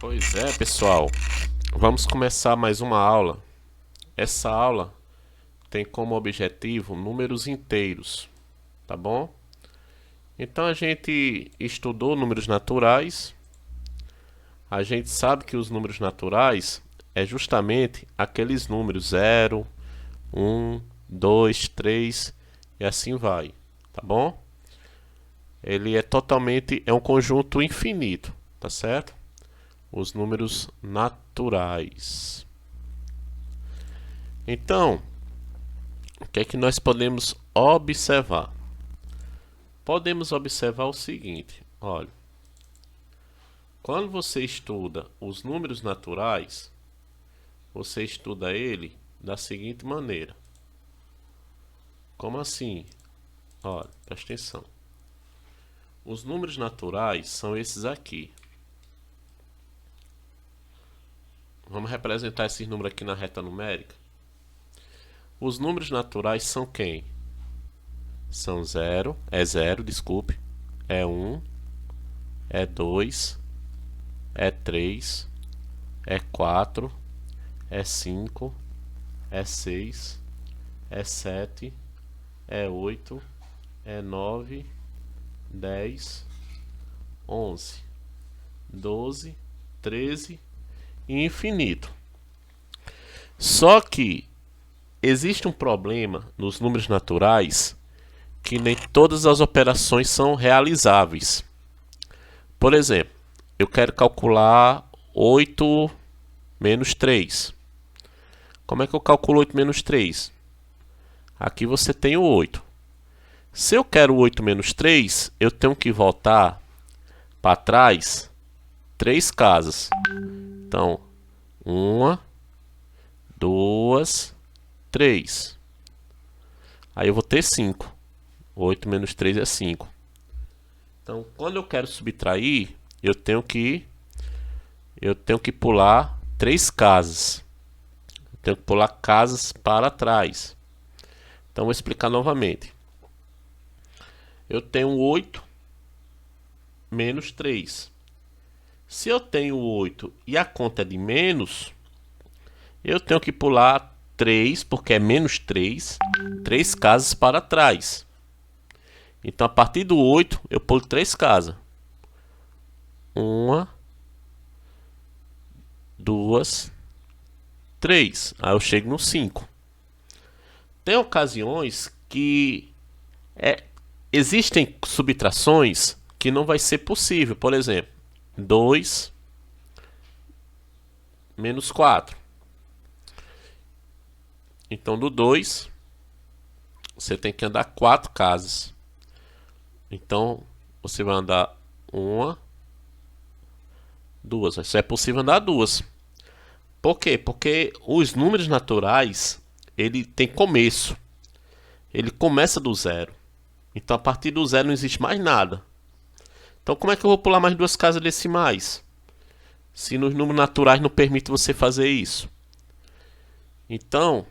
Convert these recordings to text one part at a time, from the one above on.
Pois é, pessoal. Vamos começar mais uma aula. Essa aula tem como objetivo números inteiros, tá bom? Então a gente estudou números naturais. A gente sabe que os números naturais é justamente aqueles números 0, 1, 2, 3 e assim vai, tá bom? Ele é um conjunto infinito, tá certo? Os números naturais. Então, o que é que nós podemos observar? Podemos observar o seguinte, olha. Quando você estuda os números naturais, você estuda ele da seguinte maneira. Como assim? Olha, presta atenção. Os números naturais são esses aqui. Vamos representar esses números aqui na reta numérica. Os números naturais são quem? São 0, desculpe, é 1, é 2, é 3, é 4, é 5, é 6, é 7, é 8, é 9, 10, 11, 12, 13 e infinito. Só que existe um problema nos números naturais que nem todas as operações são realizáveis. Por exemplo, eu quero calcular 8 menos 3. Como é que eu calculo 8 menos 3? Aqui você tem o 8. Se eu quero 8 menos 3, eu tenho que voltar para trás 3 casas. Então, 1, 2, 3. Aí eu vou ter 5. 8 menos 3 é 5. Então, quando eu quero subtrair, eu tenho que pular 3 casas. Eu tenho que pular casas para trás. Então, vou explicar novamente. Eu tenho 8 menos 3. Se eu tenho 8 e a conta é de menos, eu tenho que pular 3, porque é menos 3, 3 casas para trás. Então, a partir do 8, eu pulo 3 casas. 1, 2, 3. Aí eu chego no 5. Tem ocasiões que existem subtrações que não vai ser possível. Por exemplo, 2 menos 4. Então, do 2, você tem que andar 4 casas. Então, você vai andar 1, 2. Só é possível andar 2. Por quê? Porque os números naturais, ele tem começo. Ele começa do 0. Então, a partir do 0 não existe mais nada. Então, como é que eu vou pular mais 2 casas decimais? Se nos números naturais não permite você fazer isso. Então,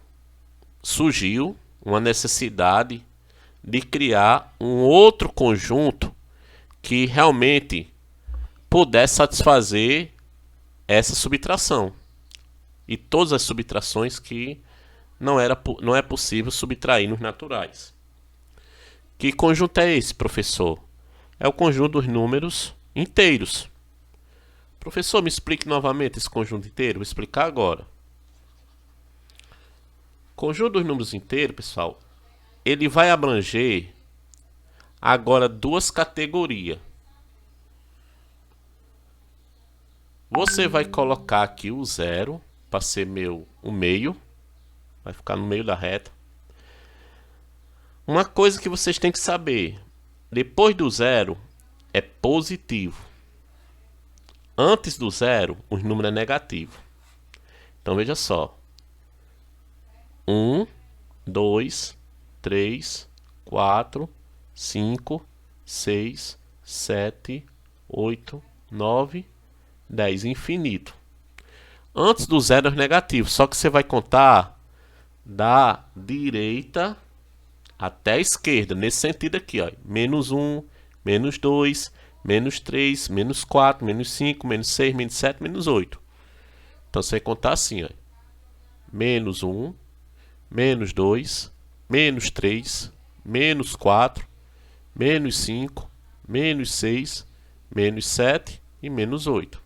surgiu uma necessidade de criar um outro conjunto que realmente pudesse satisfazer essa subtração. E todas as subtrações que não é possível subtrair nos naturais. Que conjunto é esse, professor? É o conjunto dos números inteiros. Professor, me explique novamente esse conjunto inteiro. Vou explicar agora. O conjunto dos números inteiros, pessoal, ele vai abranger agora 2 categorias. Você vai colocar aqui o 0 para ser o meio. Vai ficar no meio da reta. Uma coisa que vocês têm que saber. Depois do 0 é positivo. Antes do 0, o número é negativo. Então veja só. 1, 2, 3, 4, 5, 6, 7, 8, 9, 10. Infinito. Antes do 0 é negativo. Só que você vai contar da direita até a esquerda. Nesse sentido aqui, ó. Menos 1, menos 2, menos 3, menos 4, menos 5, menos 6, menos 7, menos 8. Então você vai contar assim, ó. Menos 1, menos 2, menos 3, menos 4, menos 5, menos 6, menos 7 e menos 8.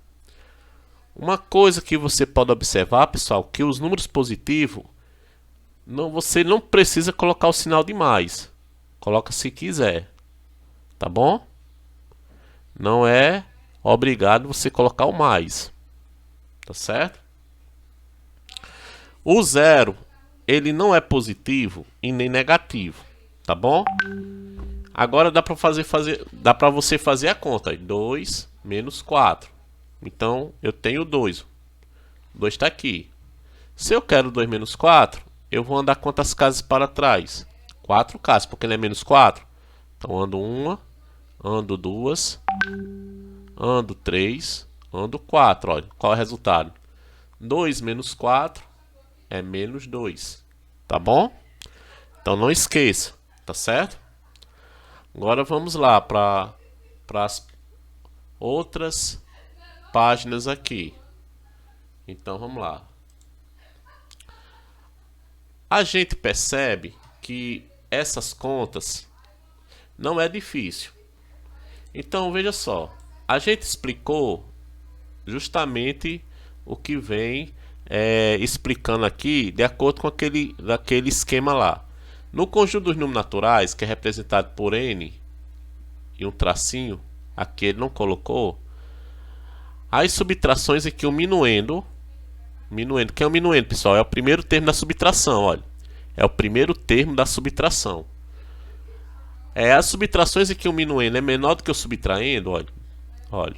Uma coisa que você pode observar, pessoal, que os números positivos, você não precisa colocar o sinal de mais. Coloca se quiser, tá bom? Não é obrigado você colocar o mais, tá certo? O zero, ele não é positivo e nem negativo, tá bom? Agora dá para você fazer a conta. 2 menos 4. Então eu tenho 2. 2 está aqui. Se eu quero 2 menos 4, eu vou andar quantas casas para trás? 4 casas, porque ele é menos 4. Então ando 1, ando 2, ando 3, ando 4. Olha, qual é o resultado? 2 menos 4 é menos 2. Tá bom? Então não esqueça, tá certo? Agora vamos lá para as outras páginas aqui. Então vamos lá. A gente percebe que essas contas não é difícil. Então veja só, a gente explicou justamente o que vem explicando aqui de acordo com aquele esquema lá. No conjunto dos números naturais, que é representado por n e um tracinho, aqui ele não colocou, as subtrações aqui, o minuendo, que é o minuendo, pessoal? É o primeiro termo da subtração, olha. É o primeiro termo da subtração. As subtrações aqui, o minuendo é menor do que o subtraendo, olha. Olha.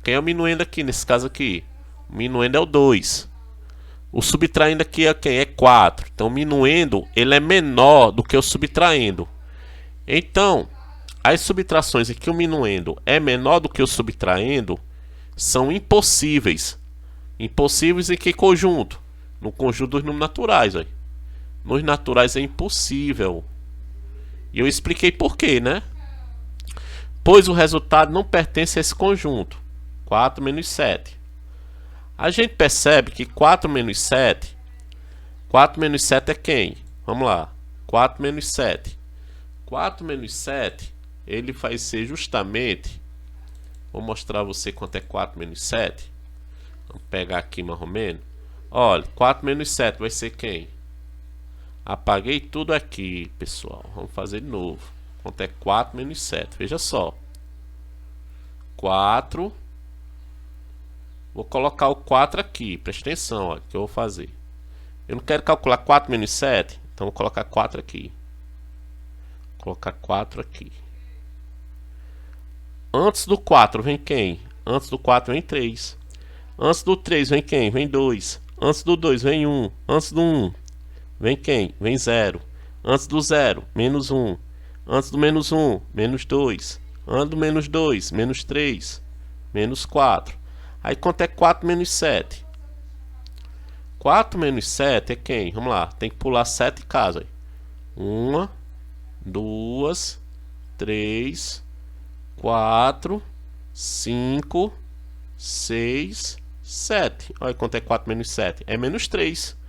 Quem é o minuendo aqui, nesse caso aqui? O minuendo é o 2. O subtraindo aqui é quem? É 4. Então, o minuendo, ele é menor do que o subtraindo. Então, as subtrações aqui, o minuendo é menor do que o subtraindo, são impossíveis. Impossíveis em que conjunto? No conjunto dos números naturais. Olha. Nos naturais é impossível. E eu expliquei por quê, né? Pois o resultado não pertence a esse conjunto. 4 menos 7. A gente percebe que 4 menos 7 é quem? Vamos lá. 4 menos 7. 4 menos 7, ele vai ser justamente... Vou mostrar a você quanto é 4 menos 7. Vamos pegar aqui mais ou menos. Olha, 4 menos 7 vai ser quem? Apaguei tudo aqui, pessoal. Vamos fazer de novo. Quanto é 4 menos 7? Veja só. 4. Vou colocar o 4 aqui. Presta atenção, olha, o que eu vou fazer. Eu não quero calcular 4 menos 7. Então vou colocar 4 aqui. Vou colocar 4 aqui. Antes do 4 vem quem? Antes do 4 vem 3. Antes do 3 vem quem? Vem 2. Antes do 2 vem 1. Antes do 1 vem quem? Vem 0. Antes do 0, menos 1. Antes do menos 1, menos 2. Antes do menos 2, menos 3. Menos 4. Aí quanto é 4 menos 7? 4 menos 7 é quem? Vamos lá, tem que pular 7 casas. 1, 2, 3, 4, 5, 6, 7. Olha quanto é 4 menos 7. É menos 3.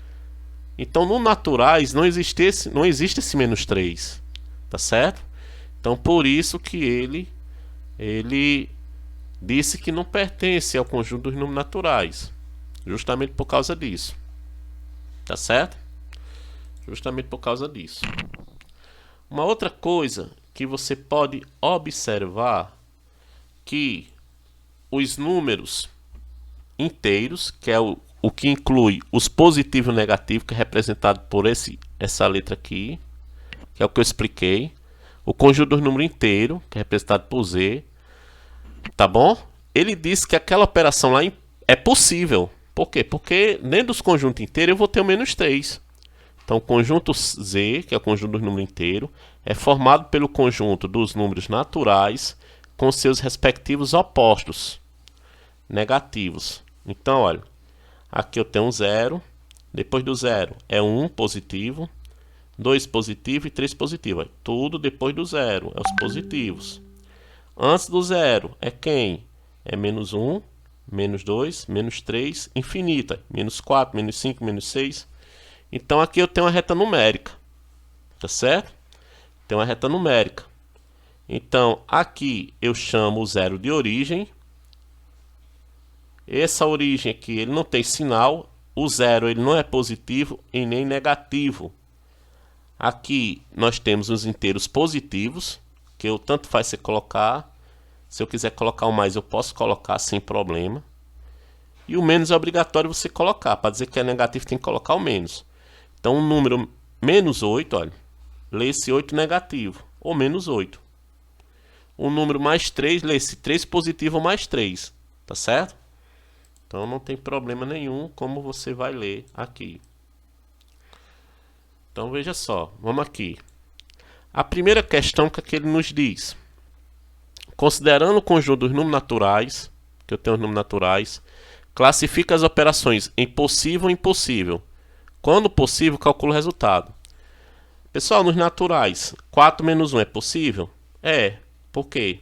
Então, no naturais, não existe esse menos 3. Tá certo? Então, por isso que ele disse que não pertence ao conjunto dos números naturais. Justamente por causa disso. Tá certo? Justamente por causa disso. Uma outra coisa que você pode observar, que os números inteiros, que é o que inclui os positivos e negativos, que é representado por essa letra aqui, que é o que eu expliquei. O conjunto dos números inteiros, que é representado por Z. Tá bom? Ele disse que aquela operação lá é possível. Por quê? Porque dentro dos conjuntos inteiros eu vou ter o menos 3. Então o conjunto Z, que é o conjunto dos números inteiros, é formado pelo conjunto dos números naturais com seus respectivos opostos negativos. Então, olha, aqui eu tenho um 0, depois do 0 é 1 positivo, 2 positivo e 3 positivo. Tudo depois do 0, é os positivos. antes do zero é quem? É menos 1, menos 2, menos 3, infinita. Menos 4, menos 5, menos 6. Então aqui eu tenho uma reta numérica. Tá certo? Tem uma reta numérica. Então aqui eu chamo o zero de origem. Essa origem aqui ele não tem sinal. O zero ele não é positivo e nem negativo. Aqui nós temos os inteiros positivos, que eu tanto faz você colocar. Se eu quiser colocar o mais, eu posso colocar sem problema. E o menos é obrigatório você colocar. Para dizer que é negativo, tem que colocar o menos. Então o número menos 8, olha, lê-se 8 negativo, ou menos 8. O número mais 3, lê-se 3 positivo ou mais 3. Tá certo? Então não tem problema nenhum como você vai ler aqui. Então veja só, vamos aqui. A primeira questão que ele nos diz: considerando o conjunto dos números naturais, que eu tenho os números naturais, classifica as operações em possível e impossível. Quando possível, calcula o resultado. Pessoal, nos naturais, 4 menos 1 é possível? É. Por quê?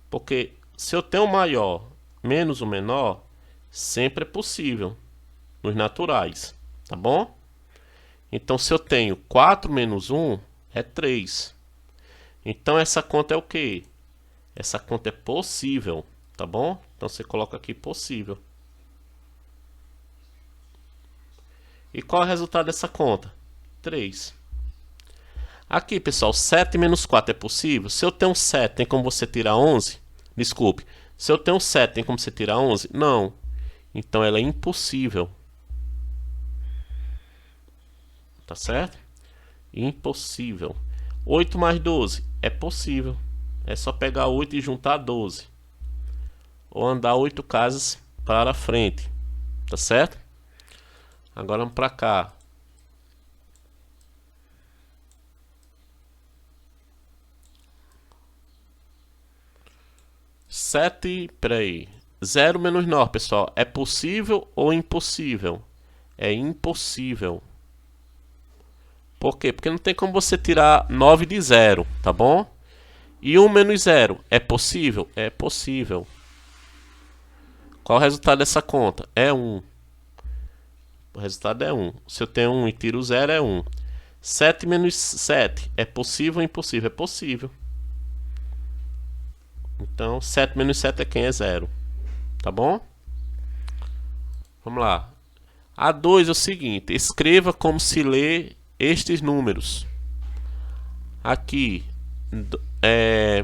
Porque se eu tenho o maior menos o menor, sempre é possível nos naturais. Tá bom? Então, se eu tenho 4 menos 1, é 3. Então, essa conta é o quê? Essa conta é possível, tá bom? Então, você coloca aqui possível. E qual é o resultado dessa conta? 3. Aqui, pessoal, 7 menos 4 é possível? Se eu tenho 7, tem como você tirar 11? Desculpe. Se eu tenho 7, tem como você tirar 11? Não. Então, ela é impossível. Tá certo? Impossível. 8 mais 12 é possível. É só pegar 8 e juntar 12. Ou andar 8 casas para frente. Tá certo? Agora vamos para cá. 7, peraí. 0 menos 9, pessoal. É possível ou impossível? É impossível. Por quê? Porque não tem como você tirar 9 de 0, tá bom? E 1 menos 0, é possível? É possível. Qual o resultado dessa conta? É 1. O resultado é 1. Se eu tenho 1 e tiro 0, é 1. 7 menos 7, é possível ou impossível? É possível. Então, 7 menos 7 é quem? É 0. Tá bom? Vamos lá. A2 é o seguinte. Escreva como se lê estes números. Aqui é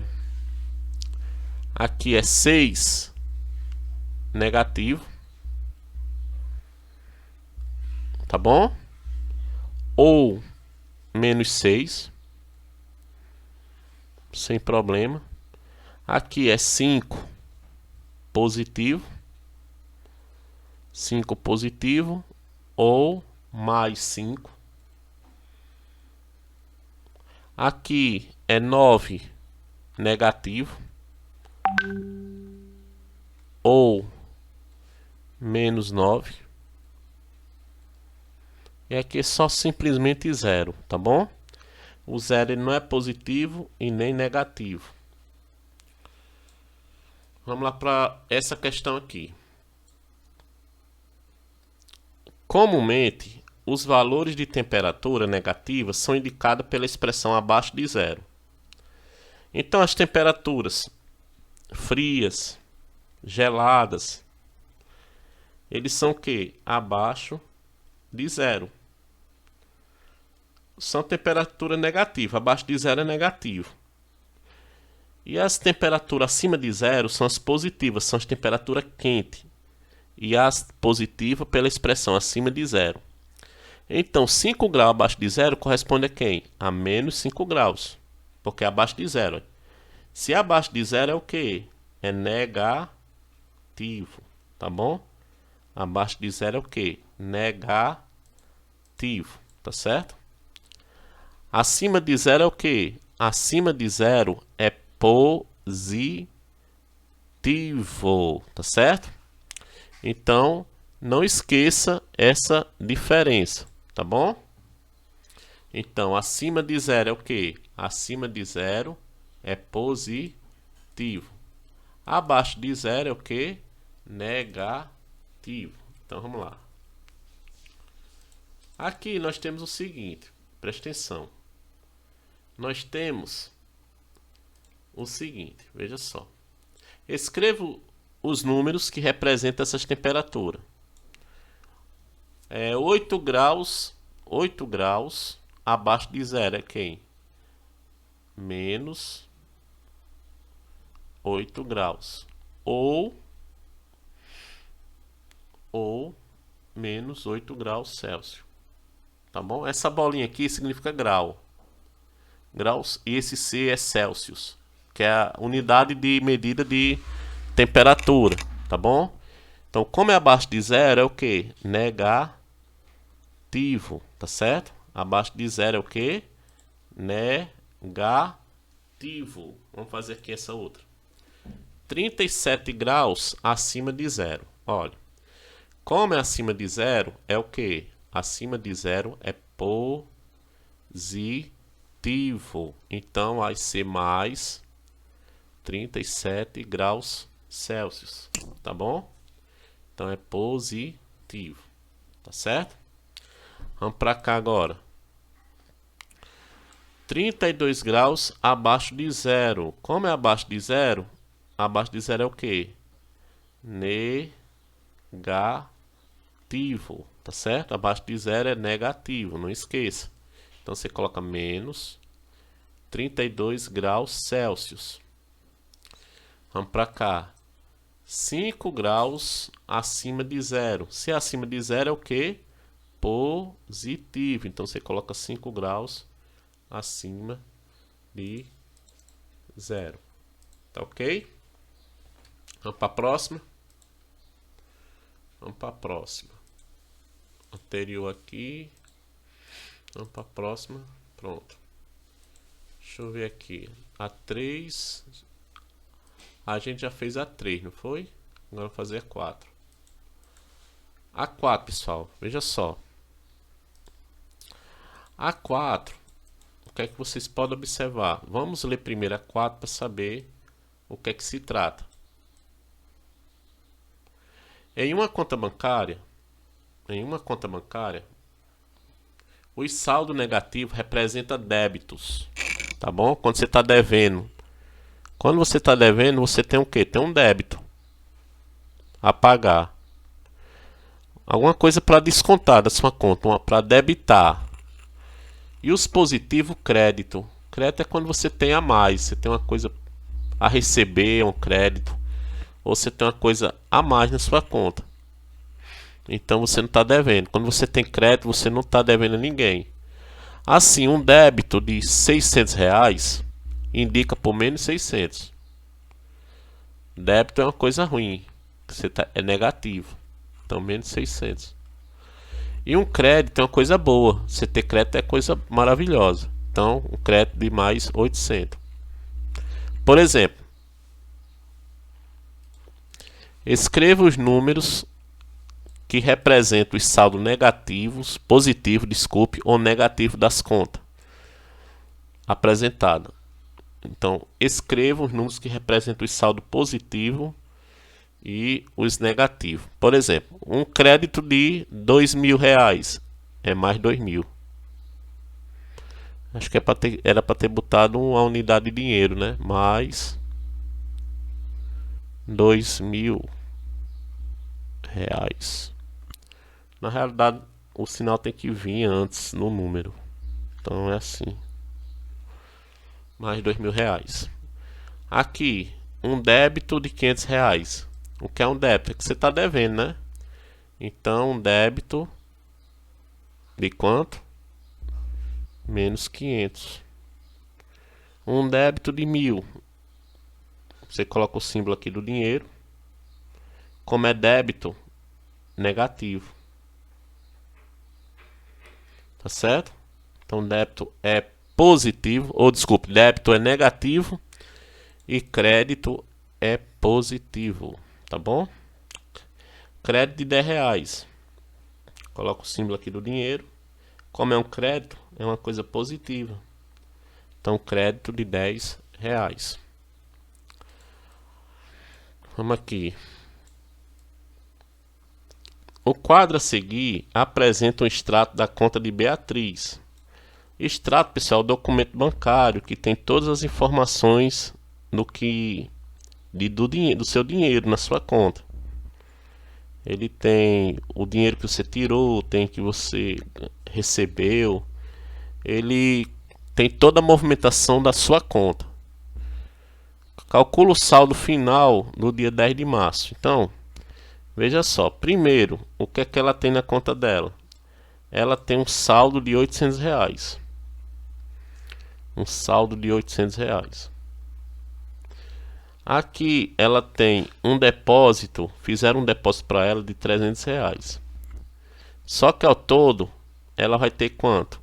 6 negativo. Tá bom? Ou menos 6. Sem problema. Aqui é 5 positivo. 5 positivo. Ou mais 5. Aqui é 9 negativo. Ou menos 9. E aqui é só simplesmente 0, tá bom? O 0 ele não é positivo e nem negativo. Vamos lá para essa questão aqui. Comumente, os valores de temperatura negativa são indicados pela expressão abaixo de 0. Então, as temperaturas frias, geladas, eles são o quê? Abaixo de 0. São temperatura negativa. Abaixo de 0 é negativo. E as temperaturas acima de 0 são as positivas, são as temperaturas quentes. E as positivas pela expressão acima de 0. Então, 5 graus abaixo de 0 corresponde a quem? A menos 5 graus. Porque é abaixo de 0. Se abaixo de 0 é o quê? É negativo. Tá bom? Abaixo de 0 é o quê? Negativo. Tá certo? Acima de 0 é o quê? Acima de 0 é positivo. Tá certo? Então, não esqueça essa diferença. Tá bom? Então, acima de 0 é o quê? Acima de 0 é positivo. positivo. Abaixo de 0 é o que? Negativo. Então vamos lá. Aqui nós temos o seguinte, presta atenção. Nós temos o seguinte, veja só. Escrevo os números que representam essas temperaturas. 8 graus abaixo de 0 é quem? Menos 8 graus. Ou menos 8 graus Celsius. Tá bom? Essa bolinha aqui significa grau. Graus, e esse C é Celsius, que é a unidade de medida de temperatura, tá bom? Então, como é abaixo de 0 é o que? Negativo, tá certo? Abaixo de 0 é o que? Negativo. Vamos fazer aqui essa outra. 37 graus acima de 0. Olha, como é acima de 0 é o que? Acima de 0 é positivo. Então vai ser mais 37 graus Celsius, tá bom? Então é positivo, tá certo? Vamos para cá agora. 32 graus abaixo de 0. Como é abaixo de 0? Abaixo de 0 é o que? Negativo, tá certo? Abaixo de 0 é negativo, não esqueça. Então você coloca menos 32 graus Celsius. Vamos para cá. 5 graus acima de 0. Se é acima de 0 é o que? Positivo. Então você coloca 5 graus acima de 0. Tá ok? Vamos para a próxima. Vamos para a próxima. Anterior aqui. Vamos para a próxima. Pronto. Deixa eu ver aqui. A 3. A gente já fez a 3, não foi? Agora vou fazer a 4. A 4, pessoal. Veja só. A 4. O que é que vocês podem observar? Vamos ler primeiro a 4 para saber o que é que se trata. Em uma conta bancária, os saldos negativos representam débitos. Tá bom? Quando você está devendo. Quando você está devendo, você tem o quê? Tem um débito a pagar. Alguma coisa para descontar da sua conta, para debitar. E os positivos, crédito. Crédito é quando você tem a mais, você tem uma coisa a receber, um crédito, ou você tem uma coisa a mais na sua conta. Então você não está devendo. Quando você tem crédito, você não está devendo a ninguém. Assim, um débito de R$600 indica por menos 600. Débito é uma coisa ruim, é negativo. Então, menos 600. E um crédito é uma coisa boa. Você ter crédito é coisa maravilhosa. Então, um crédito de mais 800. Por exemplo, escreva os números que representam os saldos negativos, positivos, desculpe, ou negativos das contas apresentadas. Então, escreva os números que representam os saldos positivos e os negativos. Por exemplo, um crédito de R$2.000 é mais 2.000. Acho que era para ter botado uma unidade de dinheiro, né? Mais R$2.000. Na realidade, o sinal tem que vir antes no número. Então é assim. Mais R$2.000. Aqui, um débito de R$500. O que é um débito? É que você está devendo, né? Então, um débito de quanto? Menos 500. Um débito de 1.000. Você coloca o símbolo aqui do dinheiro. Como é débito, negativo. Tá certo? Então, débito é positivo, ou desculpe, débito é negativo e crédito é positivo, tá bom? Crédito de R$10. Coloca o símbolo aqui do dinheiro. Como é um crédito, é uma coisa positiva. Então, crédito de R$10. Vamos aqui. O quadro a seguir apresenta um extrato da conta de Beatriz. Extrato, pessoal, é o documento bancário que tem todas as informações do seu dinheiro na sua conta. Ele tem o dinheiro que você tirou, tem que você recebeu. Ele tem toda a movimentação da sua conta. Calcula o saldo final no dia 10 de março. Então, veja só. Primeiro, o que é que ela tem na conta dela? Ela tem um saldo de R$ 800. Um saldo de R$ 800. Aqui ela tem um depósito. Fizeram um depósito para ela de R$ 300. Só que ao todo, ela vai ter quanto?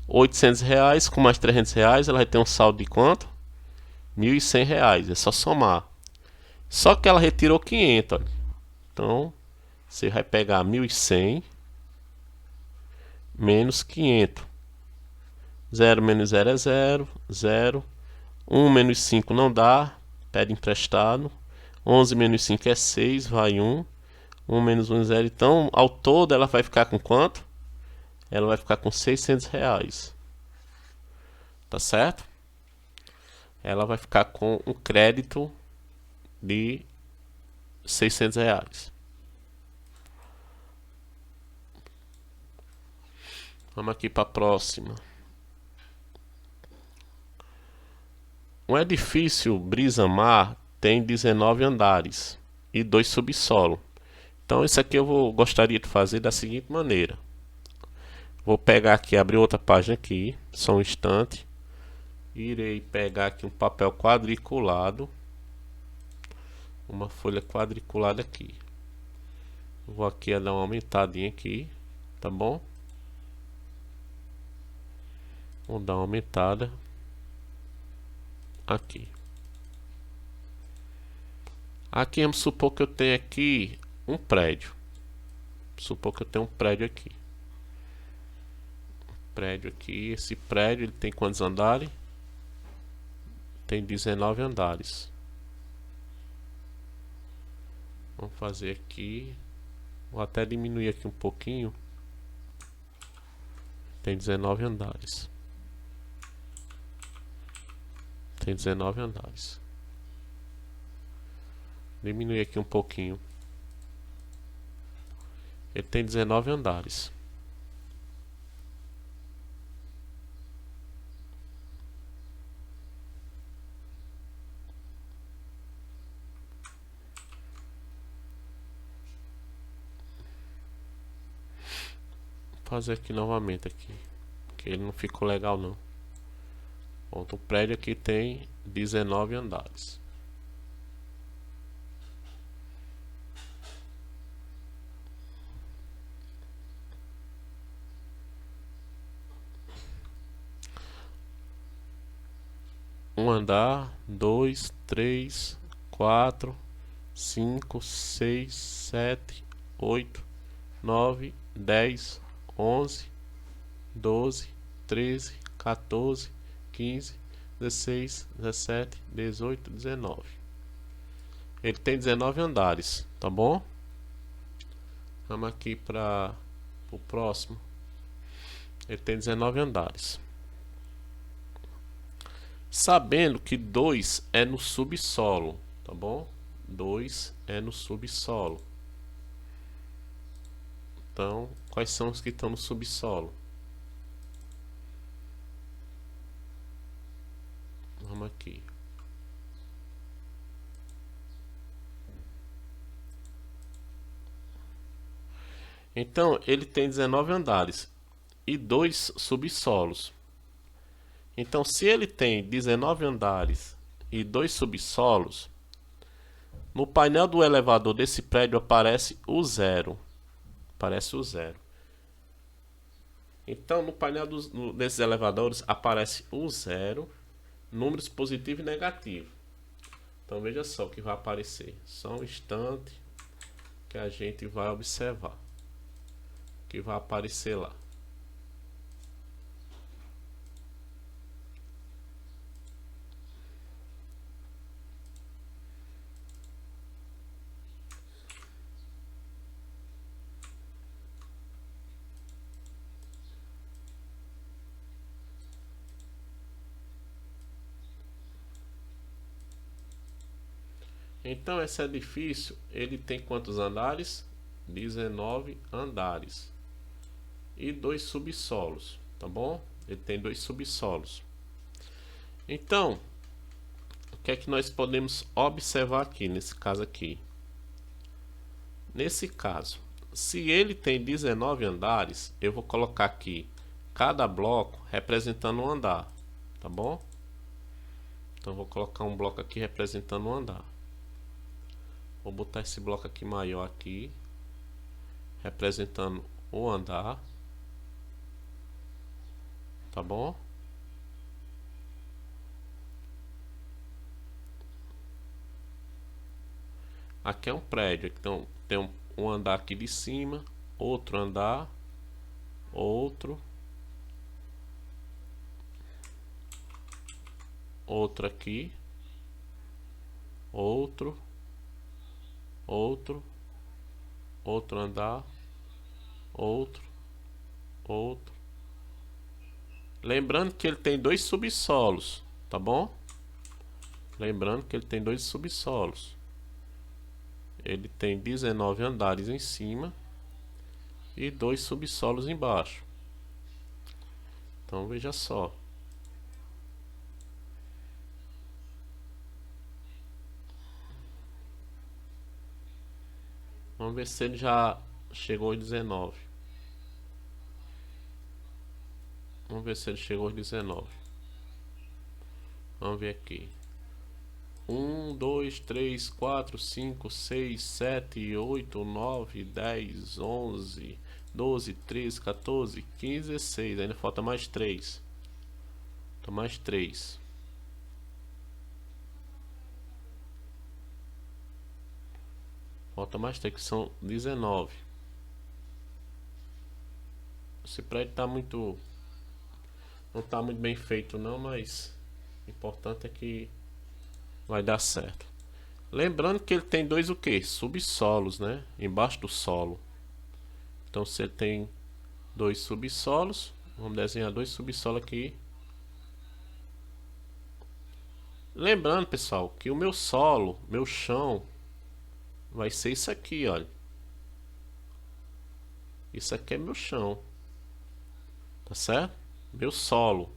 R$ 800 com mais R$ 300, ela vai ter um saldo de quanto? R$ 1.100. É só somar. Só que ela retirou 500. Olha. Então, você vai pegar 1.100 menos 500. 0 menos 0 é 0. 0. 1 menos 5 não dá. Pede emprestado. 11 menos 5 é 6. Vai 1. 1 menos 1 é 0. Então, ao todo, ela vai ficar com quanto? Ela vai ficar com R$ 600. Tá certo? Ela vai ficar com um crédito de R$ 600. Vamos aqui para a próxima. Um edifício Brisa-Mar tem 19 andares e 2 subsolo. Então isso aqui gostaria de fazer da seguinte maneira. Vou pegar aqui, abrir outra página aqui, só um instante. Irei pegar aqui um papel quadriculado. Uma folha quadriculada aqui. Vou aqui dar uma aumentadinha aqui, tá bom? Vou dar uma aumentada aqui. Aqui vamos supor que eu tenho aqui um prédio. Supor que eu tenho um prédio aqui. Prédio aqui, esse prédio ele tem quantos andares? Tem 19 andares. Vamos fazer aqui. Vou até diminuir aqui um pouquinho. Tem 19 andares. Tem 19 andares. Diminuir aqui um pouquinho. Ele tem 19 andares. Vou fazer aqui novamente aqui, que ele não ficou legal não. Pronto, o prédio aqui tem 19 andares. Um andar, 2, 3, 4, 5, 6, 7, 8, 9, 10, 11, 12, 13, 14, 15, 16, 17, 18, 19. Ele tem 19 andares, tá bom? Vamos aqui para o próximo. Ele tem 19 andares. Sabendo que 2 é no subsolo, tá bom? 2 é no subsolo. Então, quais são os que estão no subsolo? Vamos aqui. Então, ele tem 19 andares e 2 subsolos. Então, se ele tem 19 andares e 2 subsolos, no painel do elevador desse prédio aparece o 0. Aparece o 0. Então, no painel desses elevadores aparece o 0, números positivo e negativo. Então, veja só o que vai aparecer. Só um instante que a gente vai observar o que vai aparecer lá. Então esse edifício, ele tem quantos andares? 19 andares. E 2 subsolos, tá bom? Ele tem 2 subsolos. Então, o que é que nós podemos observar aqui, nesse caso aqui? Nesse caso, se ele tem 19 andares, eu vou colocar aqui cada bloco representando um andar, tá bom? Então vou colocar um bloco aqui representando um andar. Vou botar esse bloco aqui maior aqui, representando o andar, tá bom? Aqui é um prédio, então tem um andar aqui de cima, outro andar, outro aqui, outro andar, outro. Lembrando que ele tem 2 subsolos, tá bom? Lembrando que ele tem 2 subsolos. Ele tem 19 andares em cima e 2 subsolos embaixo. Então veja só. Vamos ver se ele já chegou aos 19. Vamos ver se ele chegou aos 19. Vamos ver aqui. 1, 2, 3, 4, 5, 6, 7, 8, 9, 10, 11, 12, 13, 14, 15, 16. Ainda falta mais 3. Falta mais 3. Falta mais 3, que são 19. Esse prédio tá muito... não tá muito bem feito não, mas o importante é que vai dar certo. Lembrando que ele tem 2 o que? Subsolos, né? Embaixo do solo. Então se ele tem 2 subsolos, vamos desenhar 2 subsolos aqui. Lembrando, pessoal, que o meu solo, meu chão, vai ser isso aqui, olha. Isso aqui é meu chão. Tá certo? Meu solo.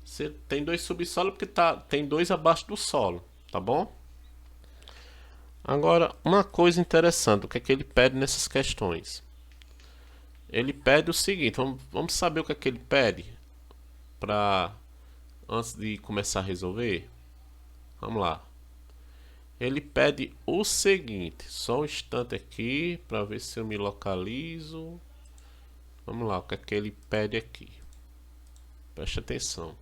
Você tem 2 subsolos porque tem 2 abaixo do solo, tá bom? Agora, uma coisa interessante, o que é que ele pede nessas questões? Ele pede o seguinte, vamos saber o que é que ele pede para antes de começar a resolver. Vamos lá. Ele pede o seguinte, só um instante aqui para ver se eu me localizo. Vamos lá, o que é que ele pede aqui? Preste atenção.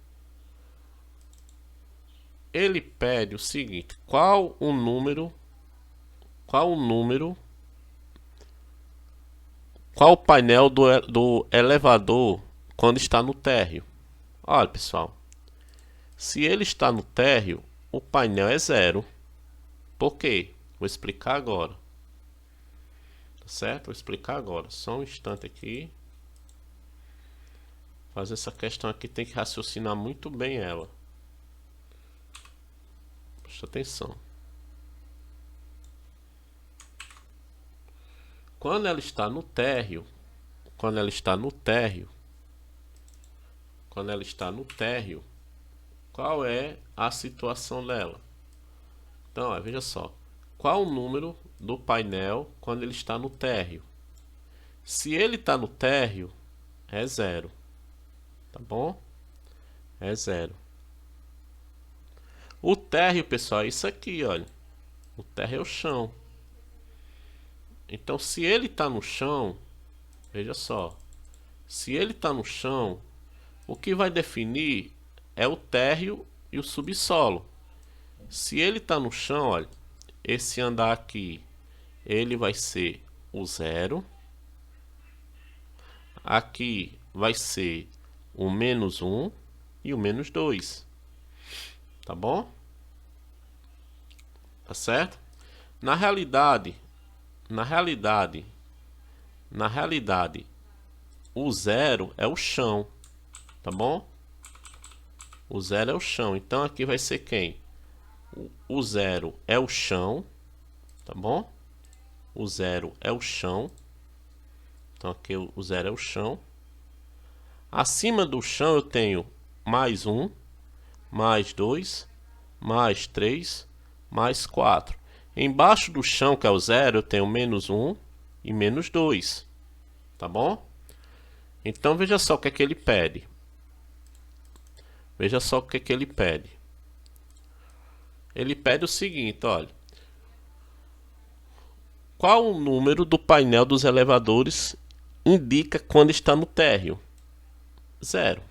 Ele pede o seguinte, qual o número, qual o painel do elevador quando está no térreo? Olha, pessoal, se ele está no térreo, o painel é 0. Por quê? Vou explicar agora. Tá certo? Vou explicar agora. Só um instante aqui. Fazer essa questão aqui tem que raciocinar muito bem ela. Presta atenção. Quando ela está no térreo, qual é a situação dela? Então, ó, veja só. Qual o número do painel quando ele está no térreo? Se ele está no térreo, é 0. Tá bom? É 0. O térreo, pessoal, é isso aqui, olha. O térreo é o chão. Então, se ele está no chão, veja só. Se ele está no chão, o que vai definir é o térreo e o subsolo. Se ele está no chão, olha, esse andar aqui, ele vai ser o 0. Aqui vai ser o menos 1 e o menos 2. Tá bom? Tá certo? Na realidade, o 0 é o chão. Tá bom? O 0 é o chão. Então aqui vai ser quem? o 0 é o chão, tá bom? O 0 é o chão. Então aqui o 0 é o chão. Acima do chão eu tenho mais 1, mais 2, mais 3, mais 4. Embaixo do chão, que é o 0, eu tenho menos 1 e menos 2. Tá bom? Então veja só o que é que ele pede. Veja só o que é que ele pede. Ele pede o seguinte, olha. Qual o número do painel dos elevadores indica quando está no térreo? 0.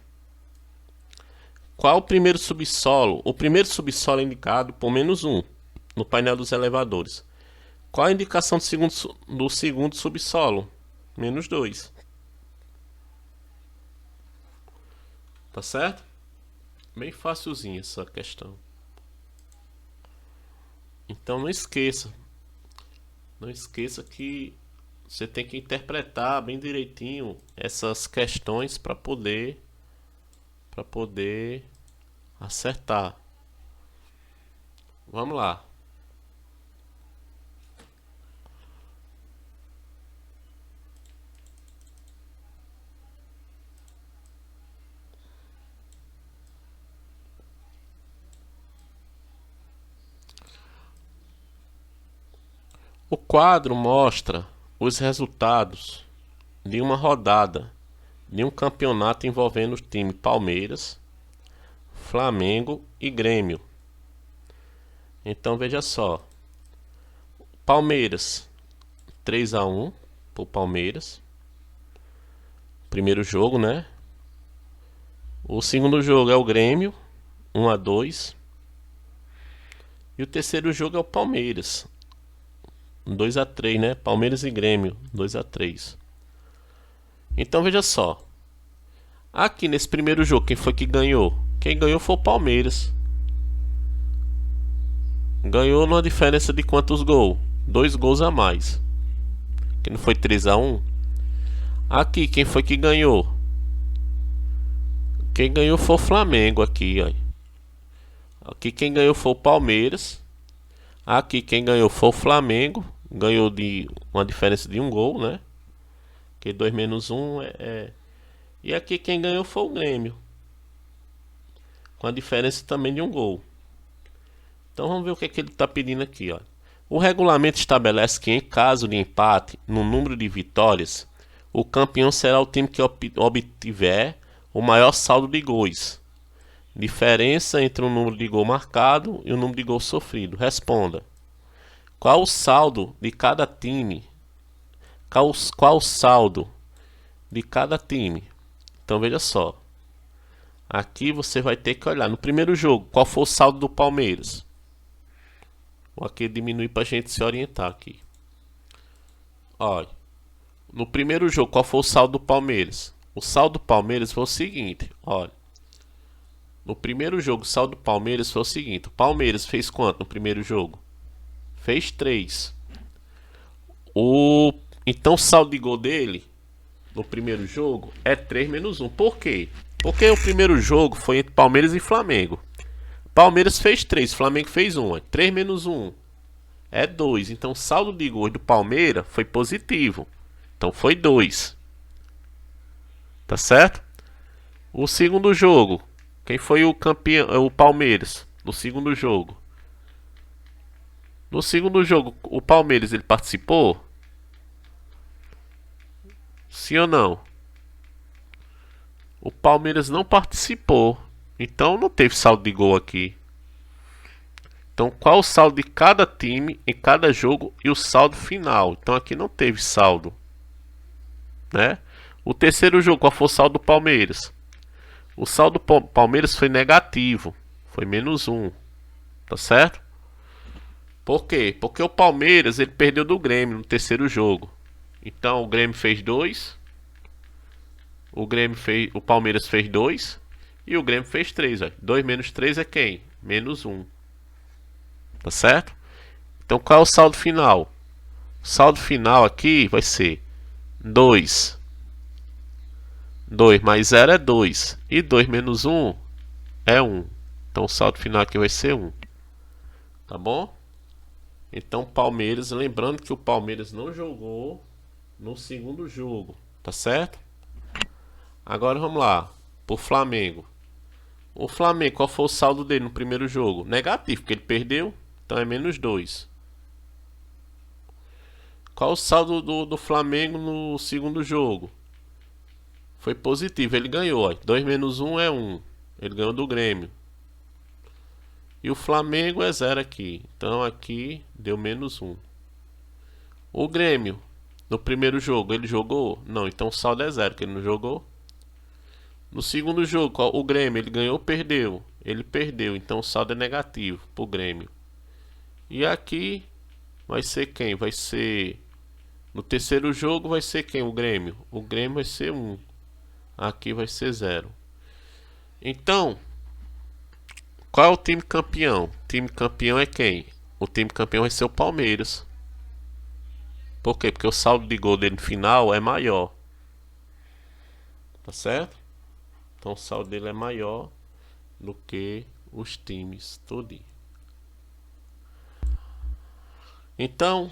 Qual o primeiro subsolo? O primeiro subsolo é indicado por menos 1 no painel dos elevadores. Qual a indicação do segundo subsolo? Menos 2. Tá certo? Bem facilzinha essa questão. Então não esqueça. Não esqueça que você tem que interpretar bem direitinho essas questões para poder acertar. Vamos lá. O quadro mostra os resultados de uma rodada de um campeonato envolvendo o time Palmeiras, Flamengo e Grêmio. Então veja só. Palmeiras 3-1 pro Palmeiras. Primeiro jogo, né? O segundo jogo é o Grêmio 1-2. E o terceiro jogo é o Palmeiras 2-3, né? Palmeiras e Grêmio 2-3. Então veja só. Aqui nesse primeiro jogo, quem foi que ganhou? Quem ganhou foi o Palmeiras. Ganhou numa diferença de quantos gols? 2 gols a mais. Que não foi 3-1. Aqui, quem foi que ganhou? Quem ganhou foi o Flamengo aqui, ó. Aqui quem ganhou foi o Palmeiras. Aqui quem ganhou foi o Flamengo. Ganhou de uma diferença de 1 gol, né? Que 2 menos 1 é... E aqui quem ganhou foi o Grêmio. Com a diferença também de 1 gol. Então vamos ver o que é que ele está pedindo aqui, ó. O regulamento estabelece que em caso de empate no número de vitórias, o campeão será o time que obtiver o maior saldo de gols. Diferença entre o número de gol marcado e o número de gol sofrido. Responda. Qual o saldo de cada time? Qual o saldo de cada time? Então veja só. Aqui você vai ter que olhar. No primeiro jogo, qual foi o saldo do Palmeiras? Vou aqui diminuir para a gente se orientar aqui. Olha. No primeiro jogo, qual foi o saldo do Palmeiras? O saldo do Palmeiras foi o seguinte. Olha. No primeiro jogo, o saldo do Palmeiras foi o seguinte. O Palmeiras fez quanto no primeiro jogo? Fez 3. Então o saldo de gol dele no primeiro jogo é 3 menos 1. Por quê? Porque o primeiro jogo foi entre Palmeiras e Flamengo. Palmeiras fez 3, Flamengo fez 1. 3 menos 1 é 2. Então o saldo de gols do Palmeiras foi positivo. Então foi 2. Tá certo? O segundo jogo. Quem foi o campeão? O Palmeiras. No segundo jogo. No segundo jogo, o Palmeiras ele participou? Sim ou não? O Palmeiras não participou. Então não teve saldo de gol aqui. Então qual o saldo de cada time em cada jogo e o saldo final? Então aqui não teve saldo, né? O terceiro jogo, qual foi o saldo do Palmeiras? O saldo do Palmeiras foi negativo. Foi menos 1. Tá certo? Por quê? Porque o Palmeiras ele perdeu do Grêmio no terceiro jogo. Então o Grêmio fez 2. O Palmeiras fez 2. E o Grêmio fez 3. 2 menos 3 é quem? Menos 1. Tá certo? Então qual é o saldo final? O saldo final aqui vai ser 2. 2 mais 0 é 2. E 2 menos 1 é 1. Então o saldo final aqui vai ser 1. Tá bom? Então, Palmeiras, lembrando que o Palmeiras não jogou no segundo jogo, tá certo? Agora vamos lá, pro Flamengo. O Flamengo, qual foi o saldo dele no primeiro jogo? Negativo, porque ele perdeu, então é -2. Qual o saldo do Flamengo no segundo jogo? Foi positivo, ele ganhou. 2 menos 1 é 1. Ele ganhou do Grêmio. E o Flamengo é 0 aqui. Então aqui deu -1. O Grêmio, no primeiro jogo, ele jogou? Não, então o saldo é 0, que ele não jogou. No segundo jogo, o Grêmio, ele ganhou ou perdeu? Ele perdeu, então o saldo é negativo pro Grêmio. E aqui vai ser quem? Vai ser... No terceiro jogo vai ser quem? O Grêmio. O Grêmio vai ser 1. Aqui vai ser 0. Então, qual é o time campeão? O time campeão é quem? O time campeão vai ser o Palmeiras. Por quê? Porque o saldo de gol dele no final é maior. Tá certo? Então o saldo dele é maior do que os times todinho. Então,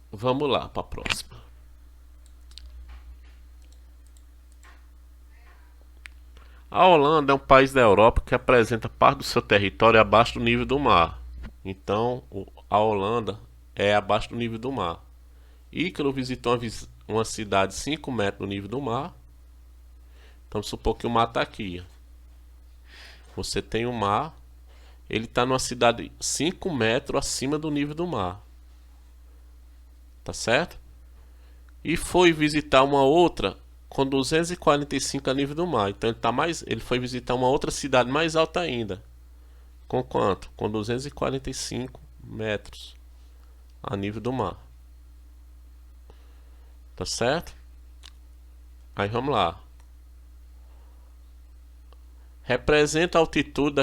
vamos lá para a próxima. A Holanda é um país da Europa que apresenta parte do seu território abaixo do nível do mar. Então, a Holanda é abaixo do nível do mar. Ícaro visitou uma cidade 5 metros do nível do mar. Então, vamos supor que o mar está aqui. Você tem o mar. Ele está numa cidade 5 metros acima do nível do mar. Tá certo? E foi visitar uma outra com 245 a nível do mar. Então ele foi visitar uma outra cidade mais alta ainda. Com quanto? Com 245 metros a nível do mar. Tá certo? Aí vamos lá. Representa a altitude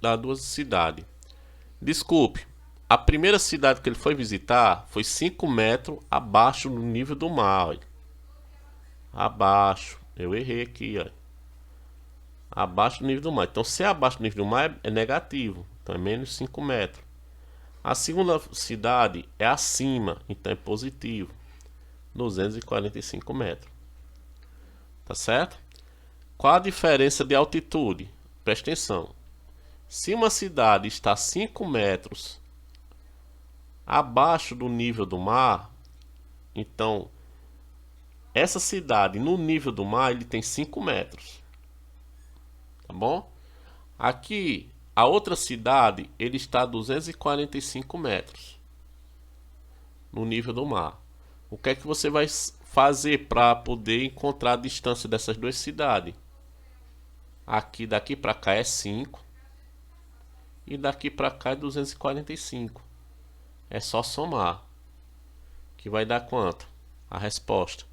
das duas cidades. Desculpe, a primeira cidade que ele foi visitar foi 5 metros abaixo do nível do mar. Olha. Abaixo. Eu errei aqui, ó. Abaixo do nível do mar. Então, se é abaixo do nível do mar, é negativo. Então, é -5 metros. A segunda cidade é acima. Então, é positivo. 245 metros. Tá certo? Qual a diferença de altitude? Presta atenção. Se uma cidade está 5 metros abaixo do nível do mar, então essa cidade no nível do mar ele tem 5 metros. Tá bom? Aqui, a outra cidade ele está a 245 metros no nível do mar. O que é que você vai fazer para poder encontrar a distância dessas duas cidades? Aqui daqui para cá é 5 e daqui para cá é 245. É só somar. Que vai dar quanto? A resposta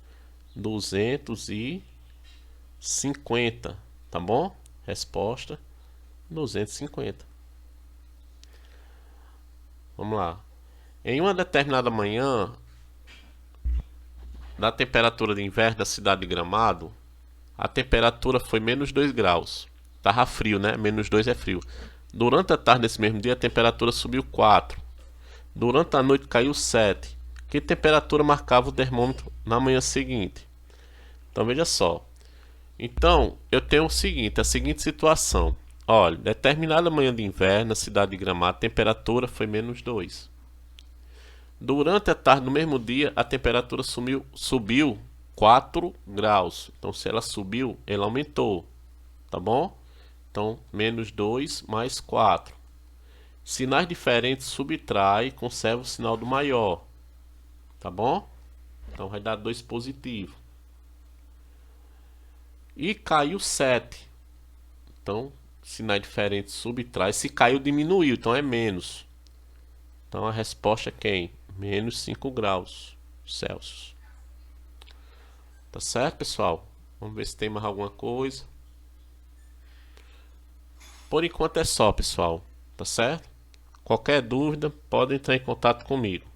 250, tá bom? Resposta 250. Vamos lá. Em uma determinada manhã, da temperatura de inverno da cidade de Gramado, a temperatura foi -2 graus. Tava frio, né? -2 é frio. Durante a tarde desse mesmo dia, a temperatura subiu 4. Durante a noite caiu 7. Que temperatura marcava o termômetro na manhã seguinte? Então veja só. Então eu tenho a seguinte situação. Olha, determinada manhã de inverno na cidade de Gramado, a temperatura foi -2. Durante a tarde do mesmo dia, a temperatura subiu 4 graus. Então se ela subiu, ela aumentou. Tá bom? Então -2 mais 4. Sinais diferentes subtrai e conserva o sinal do maior. Tá bom? Então vai dar 2 positivo. E caiu 7. Então, sinais diferentes subtrai. Se caiu, diminuiu. Então é menos. Então a resposta é quem? -5 graus Celsius. Tá certo, pessoal? Vamos ver se tem mais alguma coisa. Por enquanto é só, pessoal. Tá certo? Qualquer dúvida, pode entrar em contato comigo.